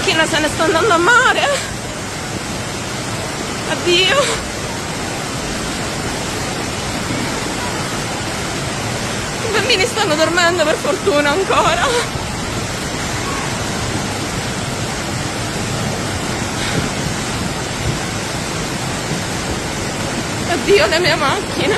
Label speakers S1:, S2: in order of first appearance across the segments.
S1: macchina se ne sta andando a mare. Addio. I bambini stanno dormendo per fortuna ancora. Addio le mie macchine.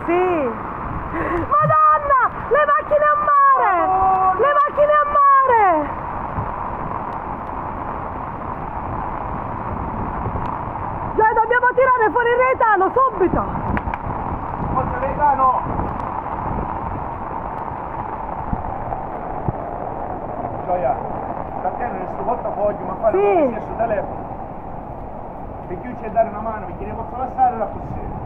S2: Sì! Madonna! Le macchine a mare! Le macchine a mare! Cioè dobbiamo tirare fuori il retano subito!
S3: Forza retano! Gioia, perché non è sto portafoglio, ma fare
S2: Sì.
S3: un sul telefono? Se chiudi c'è dare una mano, perché ne posso lasciare la possibilità.